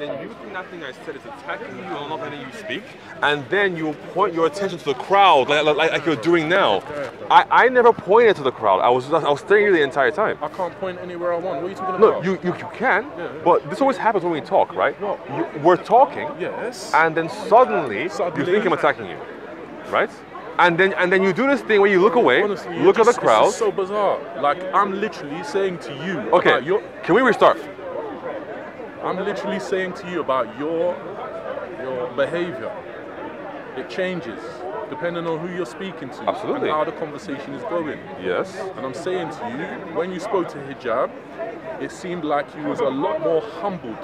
then you think nothing I said is attacking you or not letting you speak, and then you point your attention to the crowd like you're doing now. I never pointed to the crowd. I was staring at you the entire time. I can't point anywhere I want. What are you talking No, about? you can, but this always happens when we talk, right? We're talking, Yes. and then suddenly you think I'm attacking you, right? And then you do this thing where you look away, Honestly, look at the crowd. It's so bizarre. Like, I'm literally saying to you Okay, about your... can we restart? I'm literally saying to you about your behavior. It changes depending on who you're speaking to. Absolutely. And how the conversation is going. Yes. And I'm saying to you, when you spoke to Hijab, it seemed like you was a lot more humbled.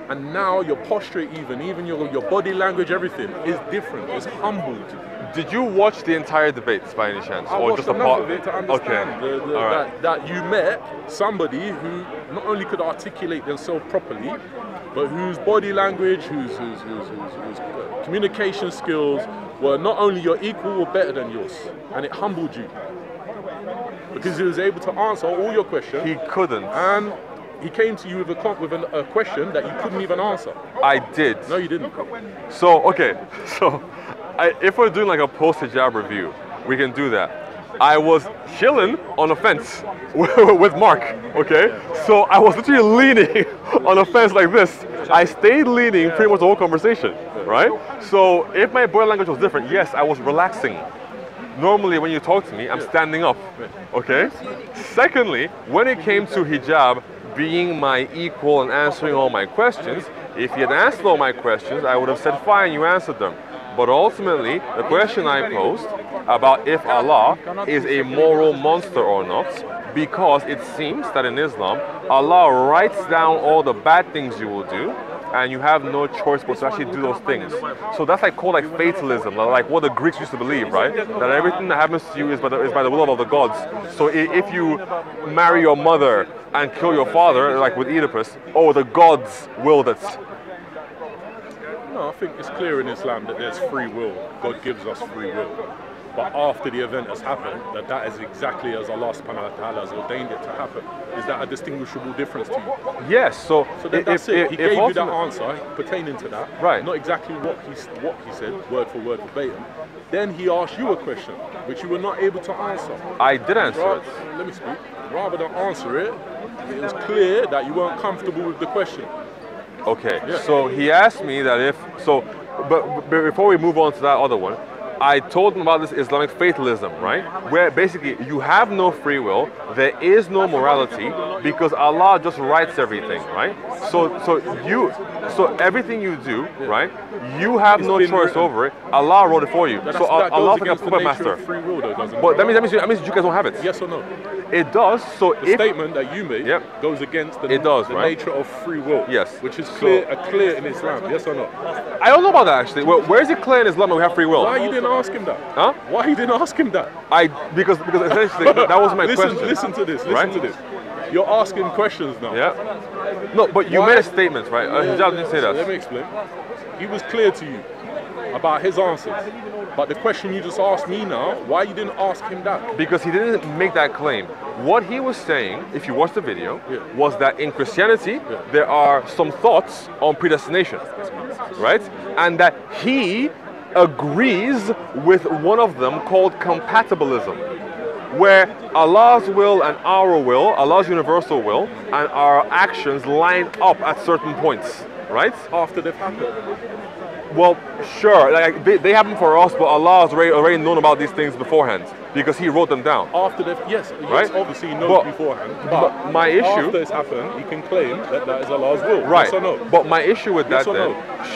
And now your posture even your body language, everything is different. It's humbled. Did you watch the entire debate by any chance? I or watched just a enough part of it to understand that you met somebody who not only could articulate themselves properly, but whose body language, whose communication skills were not only your equal or better than yours, and it humbled you because he was able to answer all your questions. He couldn't. And he came to you with a question that you couldn't even answer. I did. No, you didn't. So, okay, so if we're doing like a post-hijab review, we can do that. I was chilling on a fence with Mark, okay? So I was literally leaning on a fence like this. I stayed leaning pretty much the whole conversation, right? So if my body language was different, yes, I was relaxing. Normally when you talk to me, I'm standing up, okay? Secondly, when it came to hijab being my equal and answering all my questions, if he had answered all my questions, I would have said, fine, you answered them. But ultimately, the question I posed about if Allah is a moral monster or not, because it seems that in Islam, Allah writes down all the bad things you will do, and you have no choice but to actually do those things. So that's like called like fatalism, like what the Greeks used to believe, right? That everything that happens to you is by the will of the gods. So if you marry your mother and kill your father, like with Oedipus, oh, the gods willed it. No, I think it's clear in Islam that there's free will. God gives us free will. But after the event has happened, that is exactly as Allah subhanahu wa ta'ala has ordained it to happen. Is that a distinguishable difference to you? Yes, so that's it. He gave you that answer pertaining to that. Right. Not exactly what he said, word for word, verbatim. Then he asked you a question, which you were not able to answer. I did answer it. Let me speak. Rather than answer it, it was clear that you weren't comfortable with the question. Okay, so he asked me that but before we move on to that other one, I told him about this Islamic fatalism, right? Where basically you have no free will, there is no morality, because Allah just writes everything, right? So everything you do, right? You have no choice over it. Allah wrote it for you. So Allah is like a puppet master. Free will, though, doesn't it? But that means you guys don't have it. Yes or no? It does. So the statement that you made goes against the nature of free will. Yes. Which is clear in Islam. Yes or no? I don't know about that actually. Where is it clear in Islam that we have free will? Why you didn't ask him that? Huh? Why you didn't ask him that? Because essentially that was my question. Listen to this. Listen to this. You're asking questions now. Yeah. No, but you made a statement, right? Hijab didn't say that. Let me explain. He was clear to you about his answers. But the question you just asked me now, why you didn't ask him that? Because he didn't make that claim. What he was saying, if you watch the video, was that in Christianity, there are some thoughts on predestination, right? And that he agrees with one of them called compatibilism, where Allah's will and our will, Allah's universal will, and our actions line up at certain points, right? After they've happened. Well, sure, like they happen for us, but Allah has already known about these things beforehand because He wrote them down. After they've, yes, obviously He knows beforehand. But my issue, after it's happened, He can claim that is Allah's will. Right. Yes or no? But my issue with that,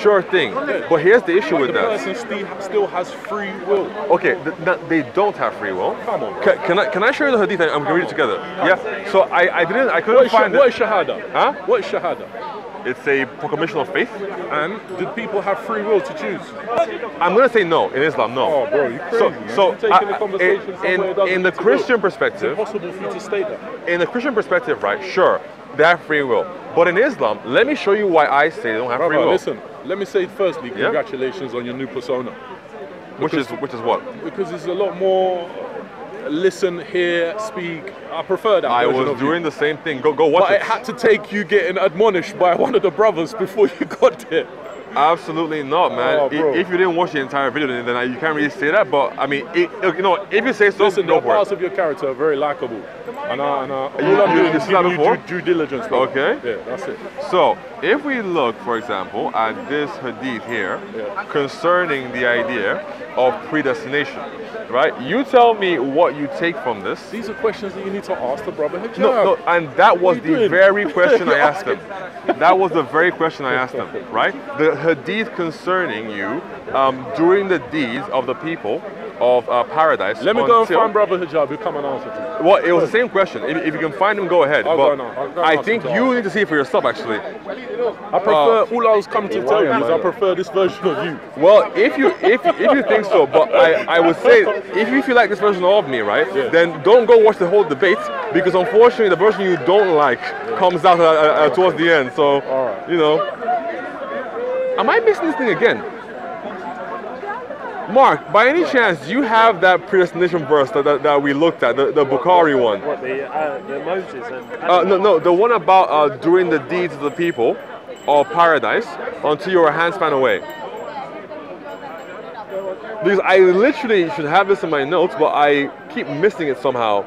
sure thing. But here's the issue with that. The person still has free will. Okay, they don't have free will. Come on. Can I show you the hadith? I'm gonna read it together. Yeah. So I couldn't find it. What is shahada? Huh? What is shahada? It's a proclamation of faith. And did people have free will to choose? I'm going to say no, in Islam, no. Oh, bro, you're crazy. So taking the conversation in the Christian perspective, it's impossible for you to state that. In the Christian perspective, right, sure, they have free will. But in Islam, let me show you why I say they don't have free will. Listen, let me say firstly, congratulations on your new persona. Which is what? Because it's a lot more listen, hear, speak. I prefer that. I version was of you. doing the same thing. Go watch But it. it had to take you getting admonished by one of the brothers before you got there. Absolutely not, man. Oh, bro. If you didn't watch the entire video, then you can't really say that. But I mean, you know, if you say so, Listen, go the for parts it. of your character are very likable. And all I'm you doing is seen that giving you before? due diligence. Bro. Okay. Yeah, that's it. So, if we look, for example, at this hadith here, concerning the idea of predestination, right? You tell me what you take from this. These are questions that you need to ask the brother Hijab. No, and that was What are you the doing? very question I asked him. That was the very question I asked him, right? The hadith concerning you during the deeds of the people of paradise. Let me go and find brother Hijab who come and answer to you. Well, it was the same question. If you can find him, go ahead. I'll but go now. I'll go I and think ask him you to need to see it for yourself, actually. I prefer, all I was coming to tell you is I prefer this version of you. Well, if you think so, but I would say if you feel like this version of me, right, then don't go watch the whole debate, because unfortunately the version you don't like comes out towards the end. So you know, am I missing this thing again? Mark, by any chance, do you have that predestination verse that we looked at, the Bukhari one? What, the Moses and... No, the one about doing the deeds of the people of paradise until your hand span away. Because I literally should have this in my notes, but I keep missing it somehow.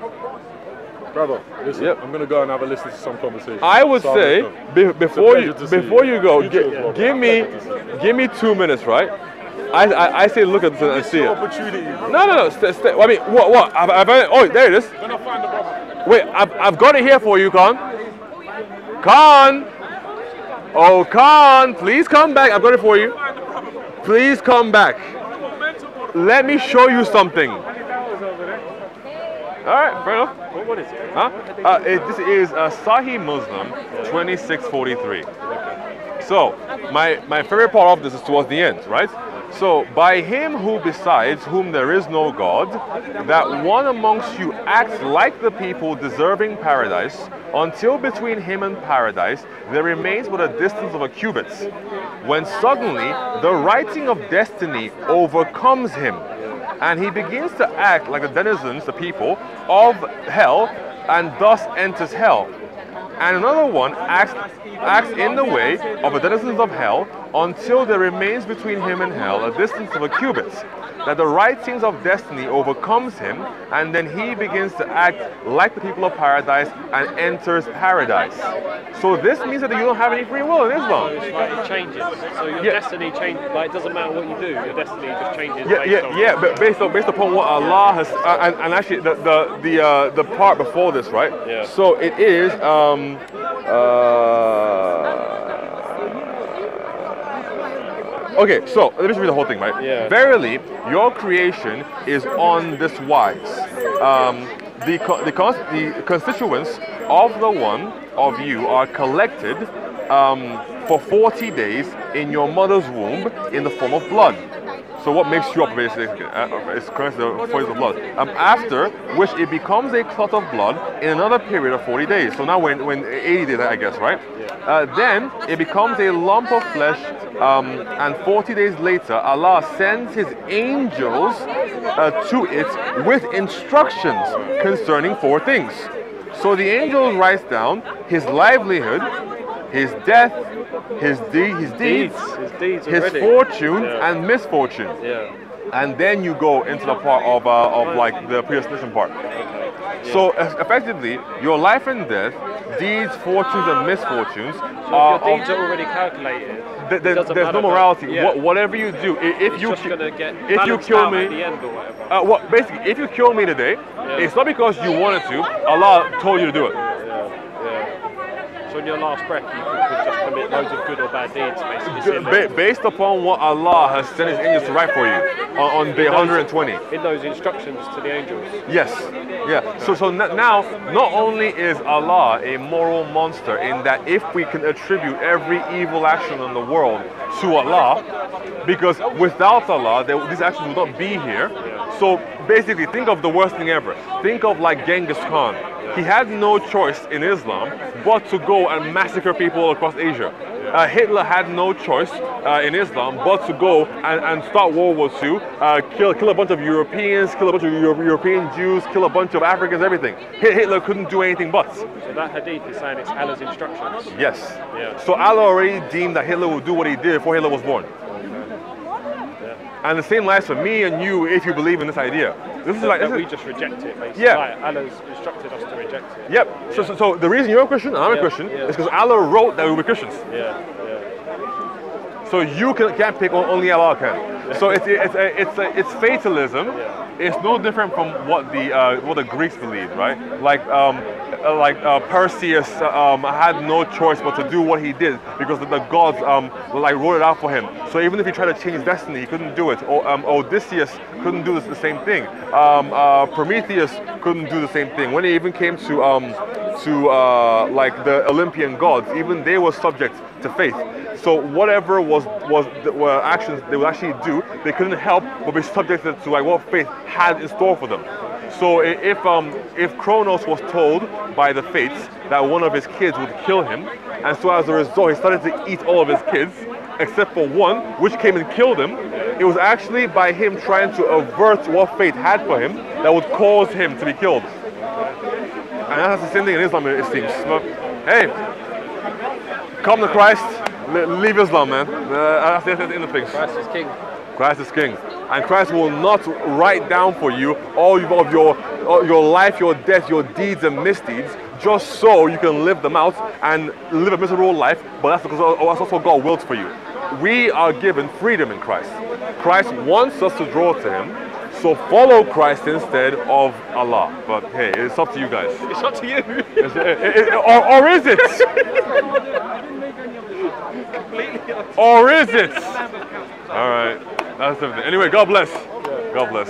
Brother, listen, Yep. I'm going to go and have a listen to some conversation. I would So say before you pleasure to see before you. you go, You too as well, give me 2 minutes, right? I say look at this and see it. Opportunity, bro. No. Stay. I mean, what? Oh, there it is. Gonna find the brother. Wait, I've got it here for you, Khan. Khan! Oh, Khan, please come back. I've got it for you. Please come back. Let me show you something. All right, fair enough. What is it? Huh? This is Sahih Muslim 2643. So, my favorite part of this is towards the end, right? So, by him who besides whom there is no God, that one amongst you acts like the people deserving paradise, until between him and paradise there remains but a distance of a cubit, when suddenly the writing of destiny overcomes him, and he begins to act like the denizens, the people of hell, and thus enters hell. And another one acts in the way of the denizens of hell until there remains between him and hell a distance of a cubit, that the writings of destiny overcomes him, and then he begins to act like the people of paradise and enters paradise. So this means that you don't have any free will in Islam. So it's like it changes. So your destiny changes. Like it doesn't matter what you do. Your destiny just changes. But based upon what Allah has, and actually the part before this, right? Yeah. So it is okay, so let me just read the whole thing, right? Yeah. Verily, your creation is on this wise. The constituents of the one of you are collected for 40 days in your mother's womb in the form of blood. So what makes you up basically is currently the forms of blood. After which it becomes a clot of blood in another period of 40 days. So now when 80 days, I guess, right? Then it becomes a lump of flesh, and 40 days later Allah sends his angels to it with instructions concerning 4 things. So the angels write down his livelihood, his death, his deeds, his fortune and misfortune. Yeah. And then you go into the part of like the predestination part. So effectively, your life and death, deeds, fortunes and misfortunes So if your deeds are already calculated, there's no morality. Whatever you do, if you kill me, at the end or whatever. basically, if you kill me today, it's not because you wanted to. Allah told you to do it. So in your last breath, you could just commit loads of good or bad deeds, basically. Based upon what Allah has sent His angels to write for you on day 120. In those instructions to the angels. Yes, yeah. So now, not only is Allah a moral monster in that if we can attribute every evil action in the world to Allah, because without Allah, these actions would not be here. So basically, think of the worst thing ever. Think of like Genghis Khan. He had no choice in Islam but to go and massacre people across Asia. Hitler had no choice in Islam but to go and start World War II, kill a bunch of Europeans, kill a bunch of European Jews, kill a bunch of Africans, everything. Hitler couldn't do anything but. So that hadith is saying it's Allah's instructions. Yes. Yeah. So Allah already deemed that Hitler would do what he did before Hitler was born. And the same lies for me and you if you believe in this idea. This is like we just reject it, basically. Yeah. Like Allah's instructed us to reject it. Yep. So the reason you're a Christian and I'm a Christian is because Allah wrote that we were Christians. Yeah. So you can't pick, only Allah can. So it's fatalism. It's no different from what the Greeks believed, right? Like Perseus had no choice but to do what he did because the gods like wrote it out for him. So even if he tried to change destiny, he couldn't do it. Or Odysseus couldn't do the same thing. Prometheus couldn't do the same thing. When it even came to like the Olympian gods, even they were subject to fate. So whatever were actions they would actually do, they couldn't help but be subjected to like what fate had in store for them. So if Kronos was told by the fates that one of his kids would kill him, and so as a result he started to eat all of his kids, except for one, which came and killed him, it was actually by him trying to avert what fate had for him that would cause him to be killed. And that's the same thing in Islam, it seems. But hey, come to Christ, leave Islam, man. That's the end of things. Christ is king. Christ is king. And Christ will not write down for you all of your life, your death, your deeds and misdeeds, just so you can live them out and live a miserable life, but that's because that's also what God willed for you. We are given freedom in Christ. Christ wants us to draw to Him, so follow Christ instead of Allah. But hey, it's up to you guys. It's up to you. Or is it? Or is it? All right. That's everything. Anyway, God bless. God bless.